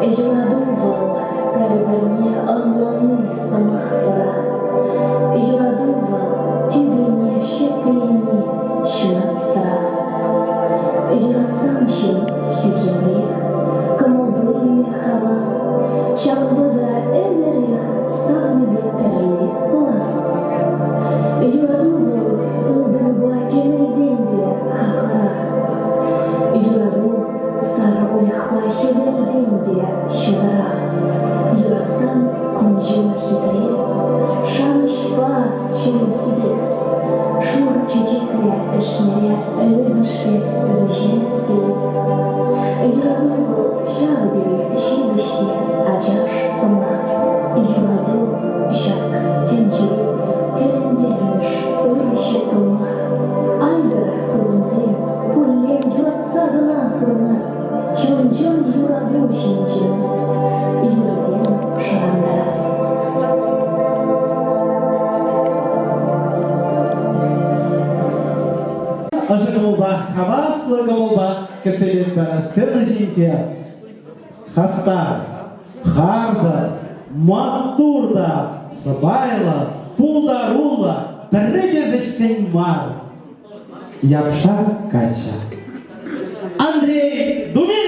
Юрадувал переверни англони самых сарах. Юрадувал тюбени щепени щенат сарах. Юрацамщин хюкемрех, комодлыми хавас. Чамбада эмерех сахны бектерли полас. Юрадувал ылдынба кемерденде хакларах. Юраду сара улихва хевелденде щедарах. Юрацам кунжил хитре, шанышпа чемсибек. Шур чечекре эшнере лебешек вежен спит. Юрадувал шавдери щебешке аджаш самах. Юраду жак тенджи терендермеш урыще тумах. Айдара кызынсем куллен юратсадына турна. Чон-чон юраду жинчен, юрзен шарандара. Ажыгымылба, хаваслыгымылба, кецелет бәрі сырды жинте. Хаста, харза, маттурда, сыбайла, пулдарула, біріге бішкен мар. Япша Катя. Андрей Думирин!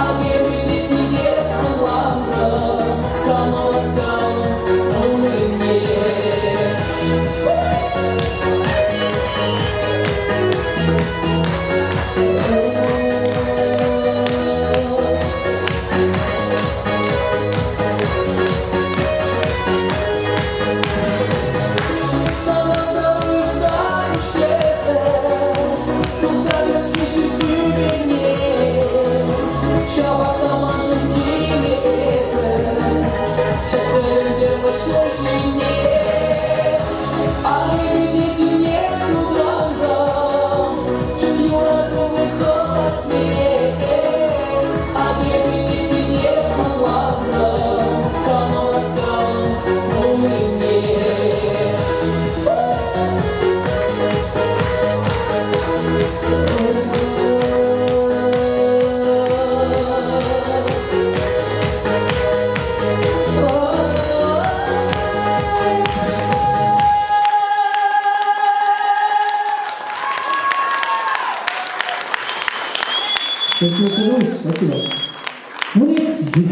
I'll give you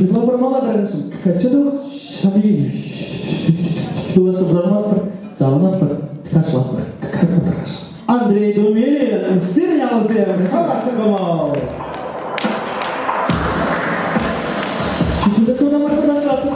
Светлана молодая, качеду шаби. Туа собранмастер, савнатер, ткачлатер. Как ткаш? Андрей Думилин, Сирнялзем, Хабаслыгамал. Tuda собранмастер, ткачлатер.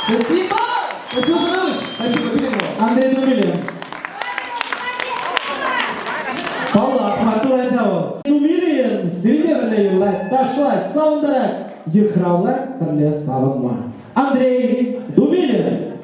Спасибо! Спасибо, Саныч! Спасибо, Пилимова! Андрей Думилин. Павла Ахматурачау. Думилин, Сирневле юлай, ташлай, саундара, ехравлай, тарле саванма. Андрей Думилин.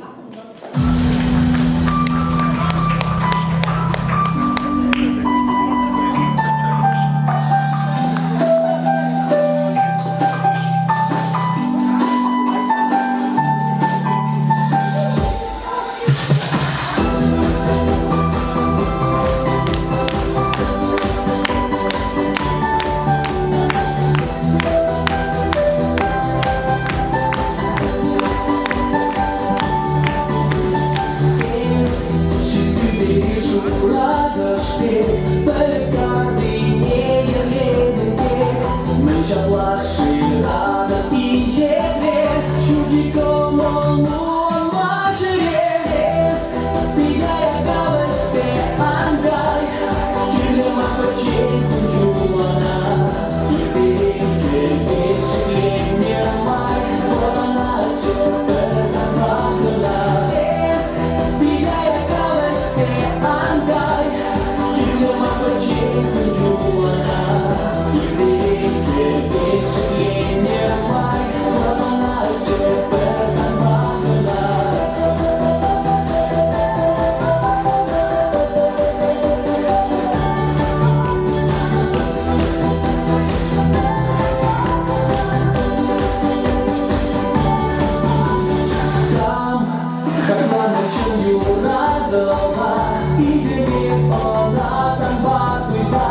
doba Idemit ona sambat uiza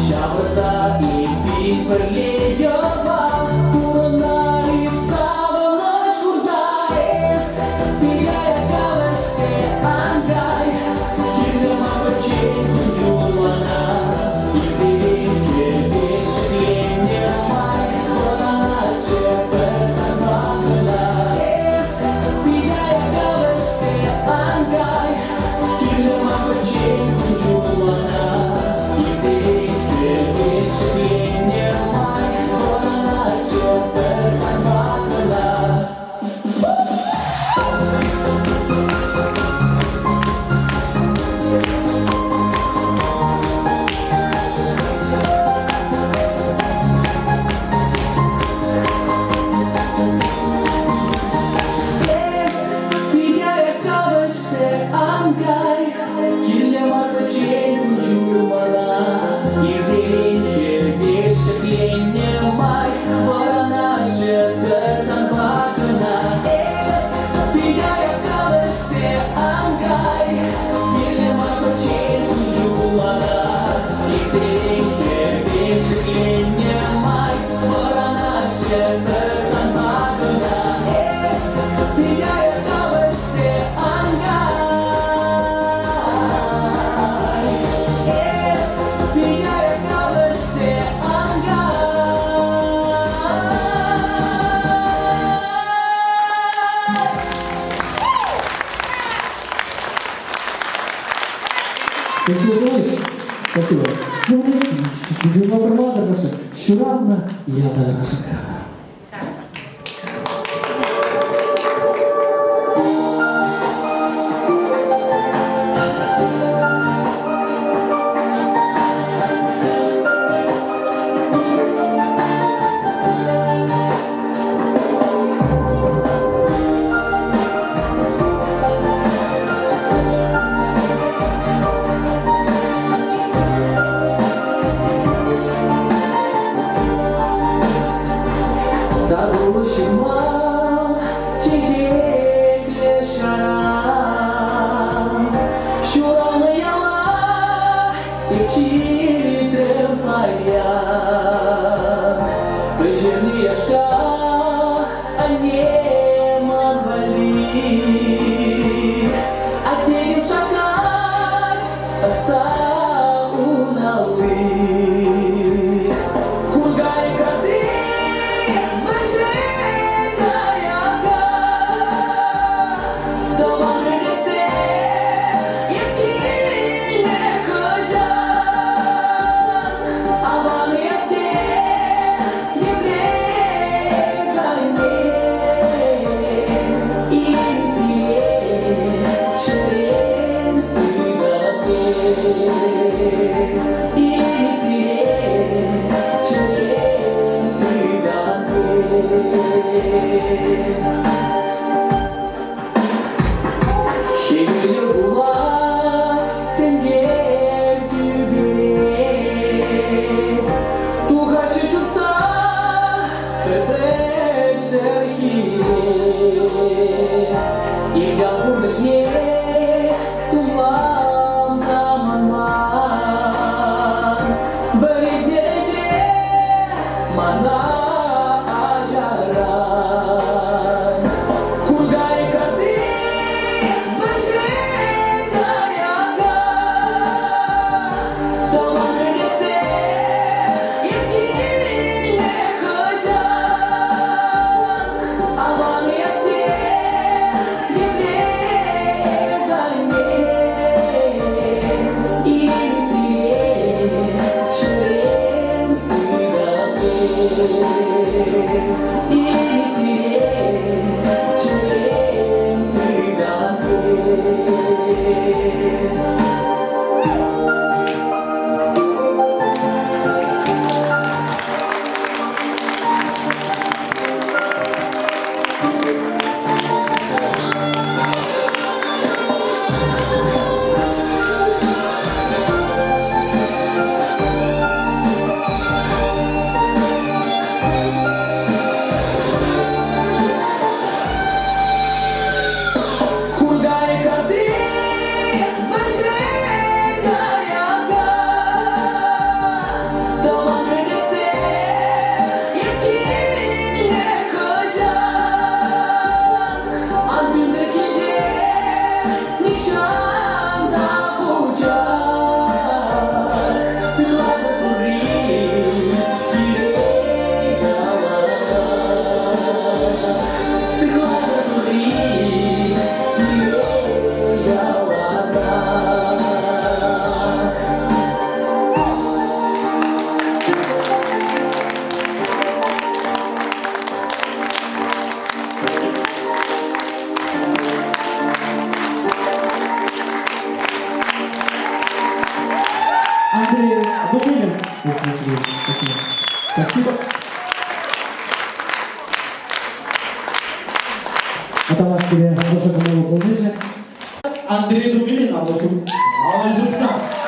Șavăza ipi perlegioba Turonari savo noș curzaes Tigaya kavash se angai Kirne mavăce cu jumana Izivin kirdeș klemne mai Oranas ce păsan vacăla Tigaya kavash se angai Kirne mavăce cu jumana Izivin kirdeș klemne mai Oranas ce păsan vacăla Tigaya kavash se angai Kirne mavăce cu jumana Izivin kirdeș klemne mai Oranas ce păsan vacăla Tigaya kavash se angai Kirne mavăce cu jumana Izivin kirdeș klemne mai Oranas ce păsan vacăla Tigaya kavash se angai Tigaya kavash se Спасибо, товарищ. Спасибо. Видимо, промада наша. Щуранна, я дорожка. Sarılışıma çiçekle şarap Şuranı yala içitim hayat Пожирни яшка, а не мавали А ты шагать, остал уналы Хургай кады Şehirli bular senge gübüne Tuhaşı çutsa öpeşer hile İlgan vurmuşne tuman tamanman Bari derece mana acaran Kurgay kadi Aman yeter, yeter Спасибо, спасибо. Спасибо. Аталас себе прошу моего положения. Андрей Дубинин, а вот Алла.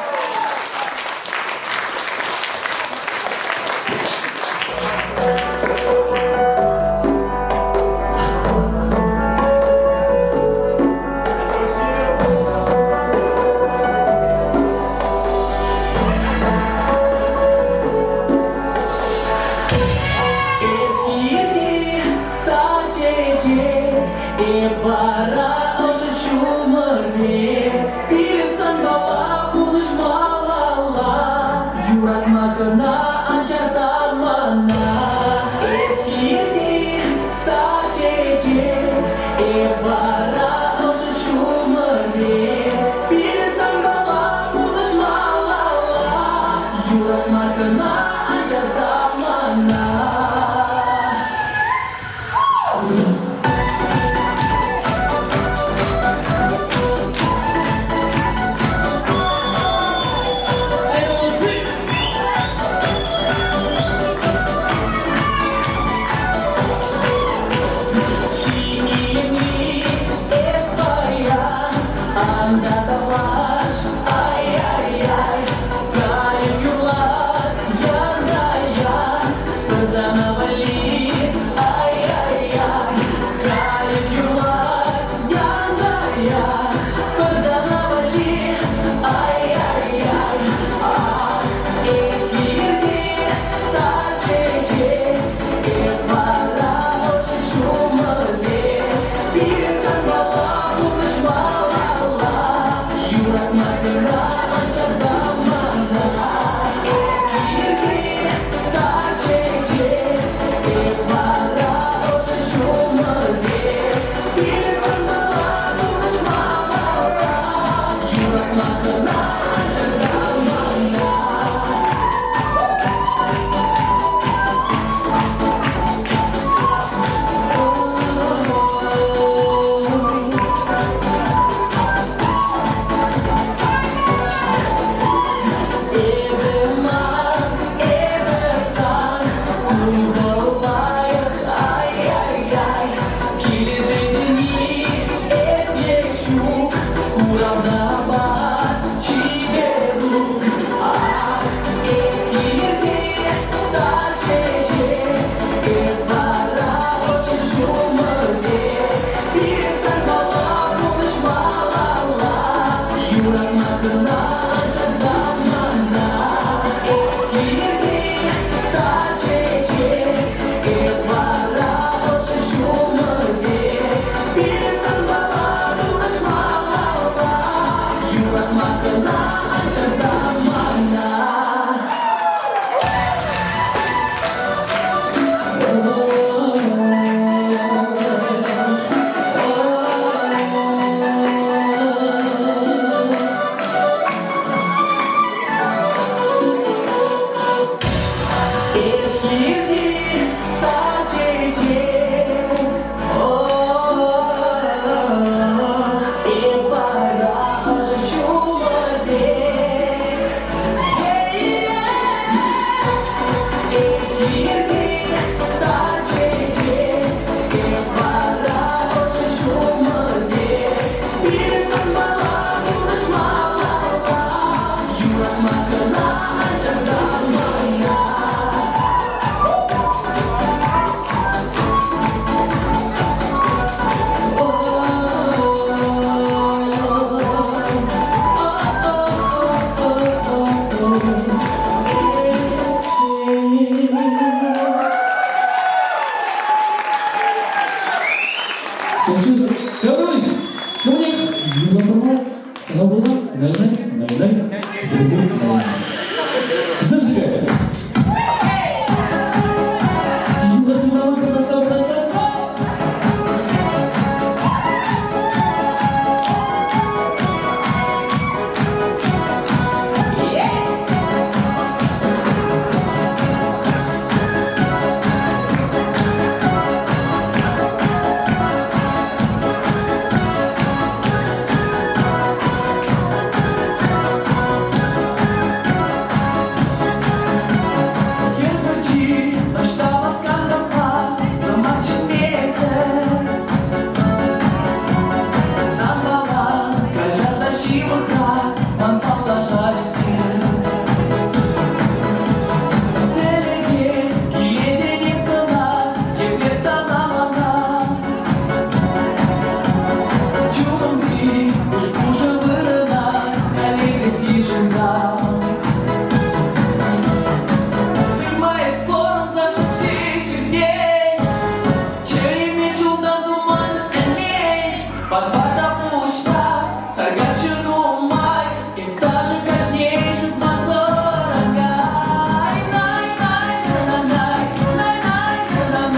вода пуста, соргачу май, и стажи каждейших мазорога. Най, най, най, най, най, най, най, най,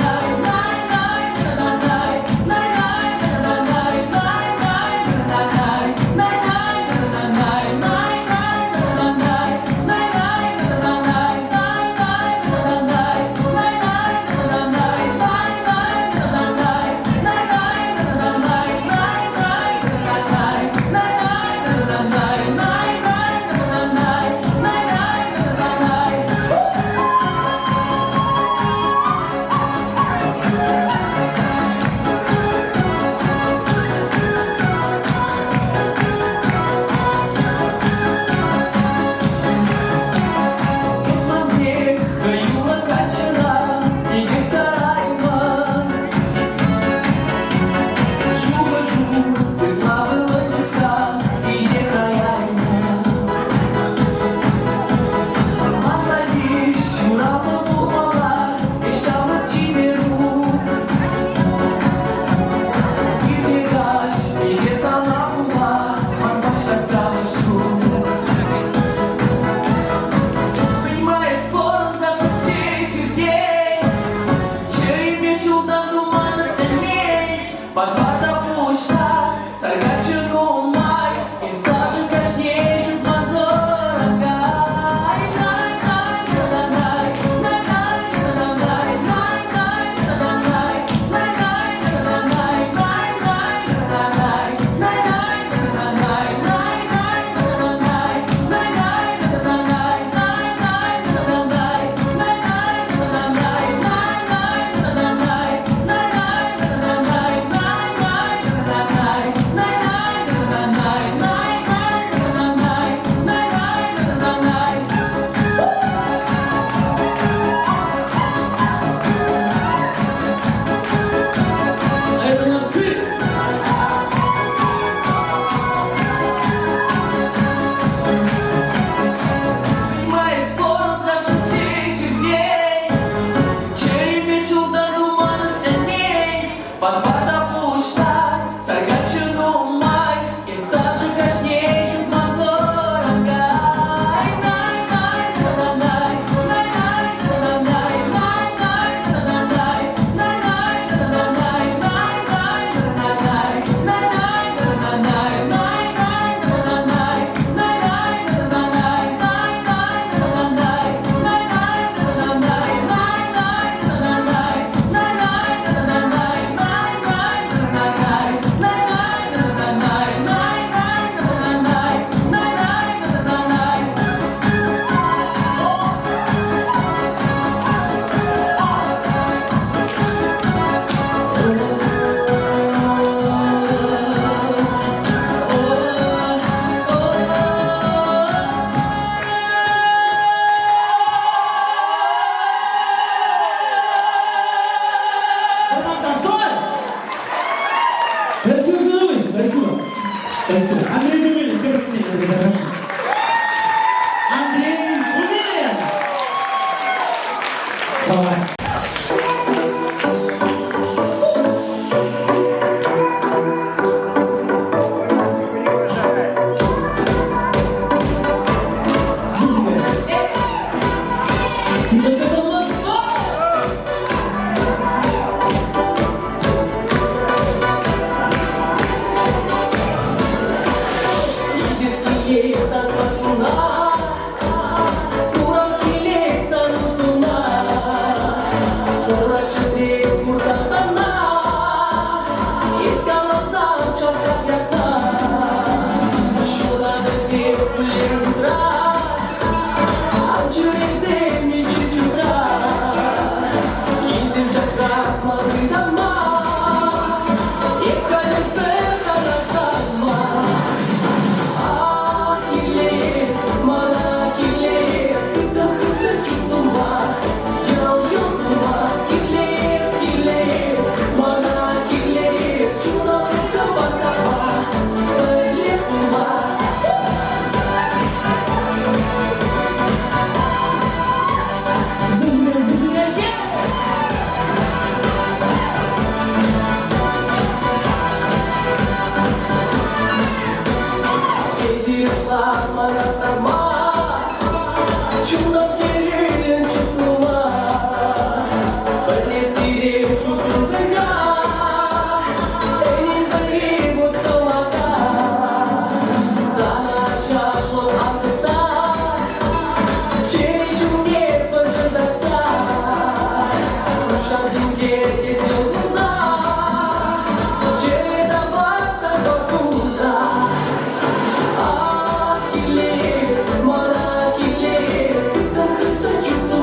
най, най, най, най, най, най, Спасибо. Андрей Думилин, первый день, это хорошо. Андрей Думилин! Давай. она сама. Чудо керилен чувствула, полезли чувствуя. Эй, дари вот солода, sana чашло адреса, через мне пожидаться. Душа деньги если глаза, чередоваться до пуза. Ахиллес, Ахиллес, так это чудо,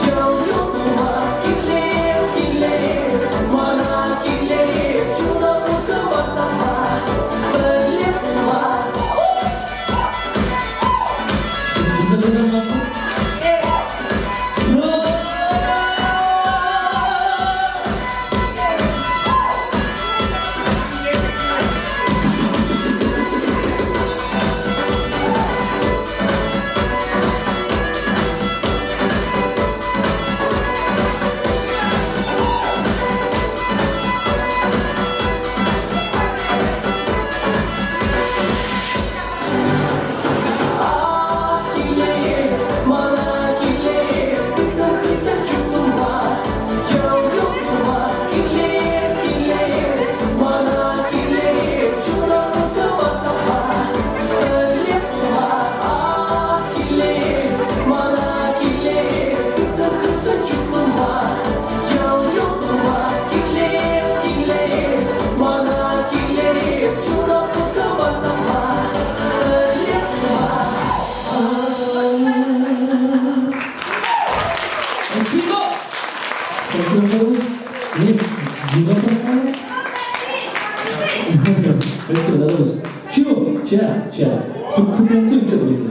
чудо, Ахиллес, Ахиллес, Ахиллес, чудо рукава сама, прилепла. Спасибо, Беларусь. Нет, не попали. Спасибо, Беларусь. Чего? Ча. Потанцуйте, друзья.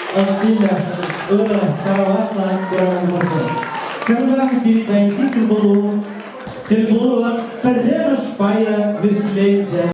Alhamdulillah, karawatlah kurang masa. Sekarang kita boleh, terboleh, perdemos supaya bersilência.